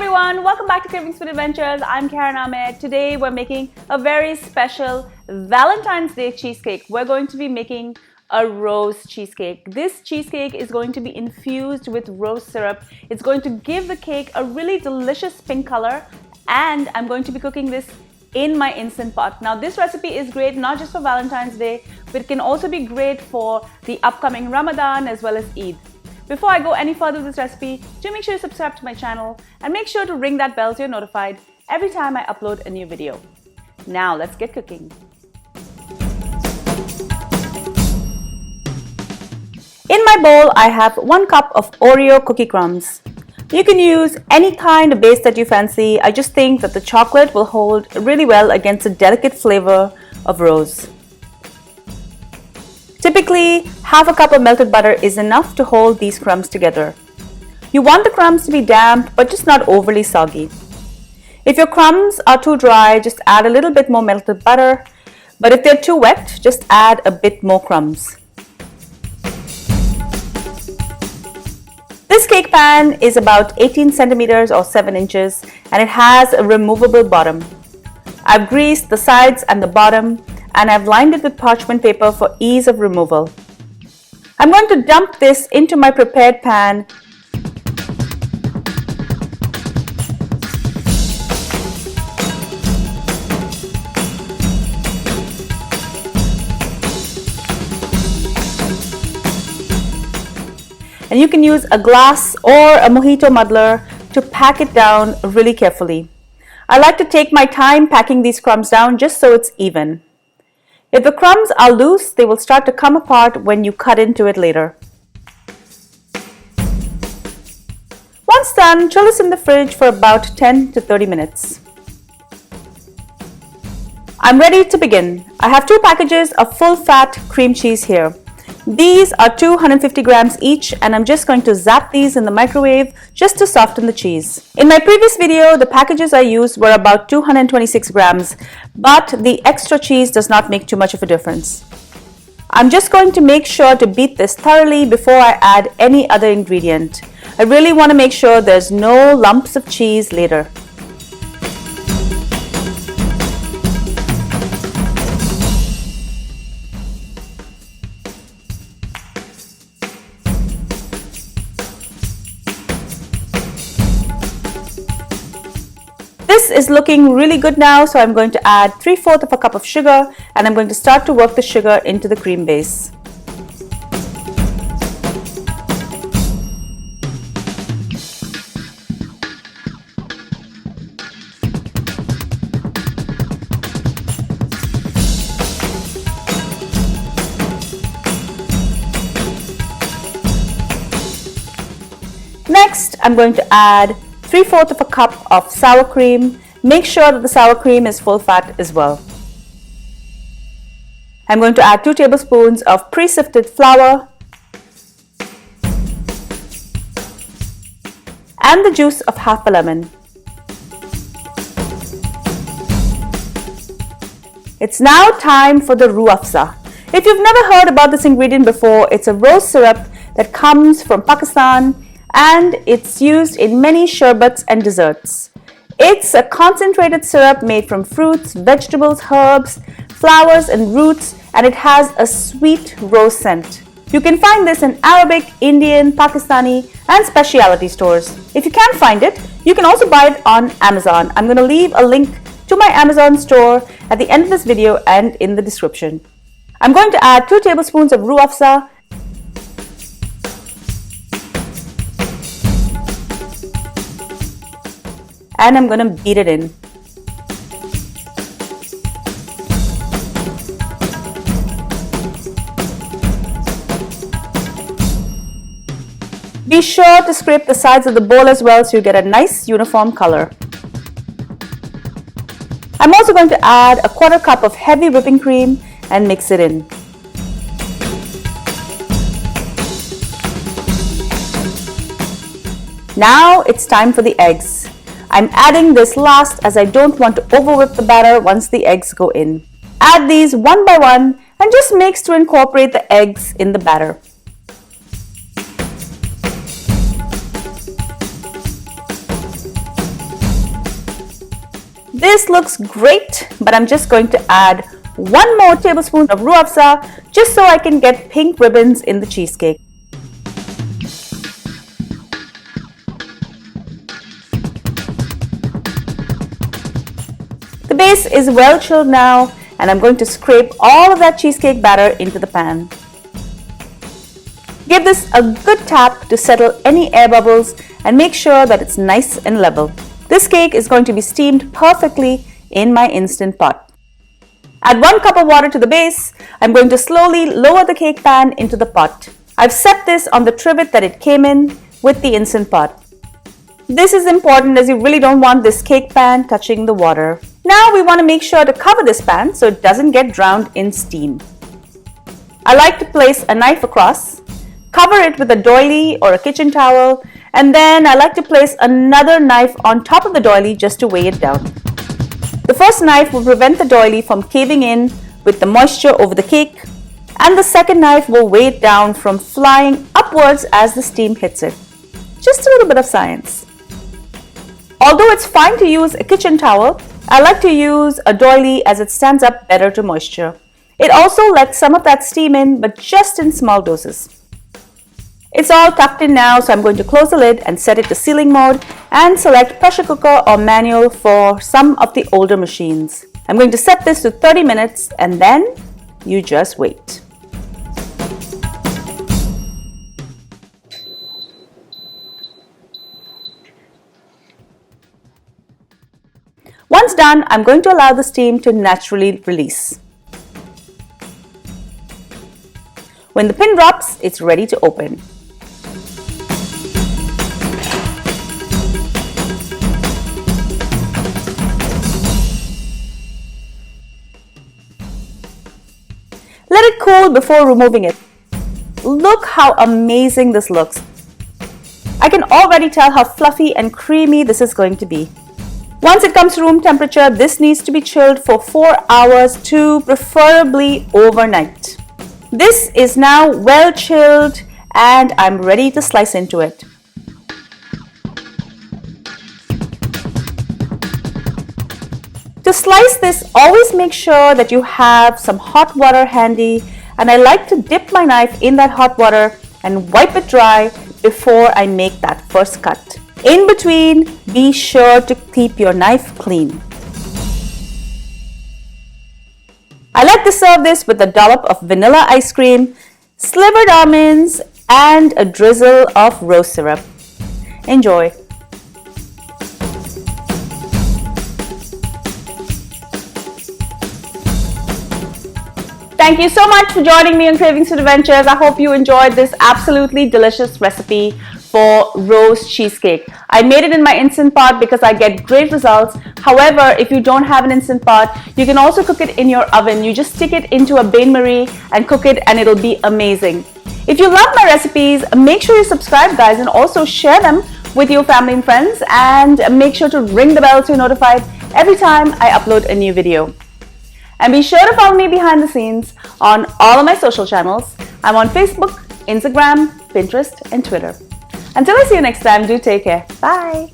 everyone, welcome back to Kravings Food Adventures. I'm Karen Ahmed. Today we're making a very special Valentine's Day cheesecake. We're going to be making a rose cheesecake. This cheesecake is going to be infused with rose syrup. It's going to give the cake a really delicious pink color, and I'm going to be cooking this in my Instant Pot. Now this recipe is great not just for Valentine's Day, but it can also be great for the upcoming Ramadan as well as Eid. Before I go any further with this recipe, do make sure you subscribe to my channel and make sure to ring that bell so you're notified every time I upload a new video. Now let's get cooking. In my bowl, I have 1 cup of Oreo cookie crumbs. You can use any kind of base that you fancy. I just think that the chocolate will hold really well against the delicate flavor of rose. Typically, half a cup of melted butter is enough to hold these crumbs together. You want the crumbs to be damp, but just not overly soggy. If your crumbs are too dry, just add a little bit more melted butter. But if they're too wet, just add a bit more crumbs. This cake pan is about 18 centimeters or 7 inches, and it has a removable bottom. I've greased the sides and the bottom, and I've lined it with parchment paper for ease of removal. I'm going to dump this into my prepared pan. And you can use a glass or a mojito muddler to pack it down really carefully. I like to take my time packing these crumbs down just so it's even. If the crumbs are loose, they will start to come apart when you cut into it later. Once done, chill this in the fridge for about 10 to 30 minutes. I'm ready to begin. I have 2 packages of full-fat cream cheese here. These are 250 grams each, and I'm just going to zap these in the microwave just to soften the cheese. In my previous video, the packages I used were about 226 grams, but the extra cheese does not make too much of a difference. I'm just going to make sure to beat this thoroughly before I add any other ingredient. I really want to make sure there's no lumps of cheese later. This is looking really good now, so I'm going to add 3/4 of a cup of sugar, and I'm going to start to work the sugar into the cream base. Next, I'm going to add 3/4 of a cup of sour cream. Make sure that the sour cream is full fat as well. I'm going to add 2 tablespoons of pre-sifted flour and the juice of half a lemon. It's now time for the roux afza. If you've never heard about this ingredient before, it's a rose syrup that comes from Pakistan, and it's used in many sherbets and desserts. It's a concentrated syrup made from fruits, vegetables, herbs, flowers and roots, and it has a sweet rose scent. You can find this in Arabic, Indian, Pakistani and specialty stores. If you can't find it, you can also buy it on Amazon. I'm going to leave a link to my Amazon store at the end of this video and in the description. I'm going to add 2 tablespoons of roux afza, and I'm going to beat it in. Be sure to scrape the sides of the bowl as well so you get a nice uniform color. I'm also going to add a 1/4 cup of heavy whipping cream and mix it in. Now it's time for the eggs. I'm adding this last as I don't want to over-whip the batter once the eggs go in. Add these one by one and just mix to incorporate the eggs in the batter. This looks great, but I'm just going to add 1 more tablespoon of roux afza just so I can get pink ribbons in the cheesecake. The base is well chilled now, and I'm going to scrape all of that cheesecake batter into the pan. Give this a good tap to settle any air bubbles and make sure that it's nice and level. This cake is going to be steamed perfectly in my Instant Pot. Add 1 cup of water to the base. I'm going to slowly lower the cake pan into the pot. I've set this on the trivet that it came in with the Instant Pot. This is important as you really don't want this cake pan touching the water. Now we want to make sure to cover this pan so it doesn't get drowned in steam. I like to place a knife across, cover it with a doily or a kitchen towel, and then I like to place another knife on top of the doily just to weigh it down. The first knife will prevent the doily from caving in with the moisture over the cake, and the second knife will weigh it down from flying upwards as the steam hits it. Just a little bit of science. Although it's fine to use a kitchen towel, I like to use a doily as it stands up better to moisture. It also lets some of that steam in, but just in small doses. It's all tucked in now, so I'm going to close the lid and set it to sealing mode and select pressure cooker or manual for some of the older machines. I'm going to set this to 30 minutes and then you just wait. Once done, I'm going to allow the steam to naturally release. When the pin drops, it's ready to open. Let it cool before removing it. Look how amazing this looks. I can already tell how fluffy and creamy this is going to be. Once it comes to room temperature, this needs to be chilled for 4 hours to preferably overnight. This is now well chilled and I'm ready to slice into it. To slice this, always make sure that you have some hot water handy, and I like to dip my knife in that hot water and wipe it dry before I make that first cut. In between, be sure to keep your knife clean. I like to serve this with a dollop of vanilla ice cream, slivered almonds, and a drizzle of rose syrup. Enjoy! Thank you so much for joining me on Cravings Food Adventures. I hope you enjoyed this absolutely delicious recipe for rose cheesecake. I made it in my Instant Pot because I get great results. However, if you don't have an Instant Pot, you can also cook it in your oven. You just stick it into a bain-marie and cook it and it'll be amazing. If you love my recipes, make sure you subscribe, guys, and also share them with your family and friends, and make sure to ring the bell so you're notified every time I upload a new video. And be sure to follow me behind the scenes on all of my social channels. I'm on Facebook, Instagram, Pinterest, and Twitter. Until I see you next time, do take care. Bye.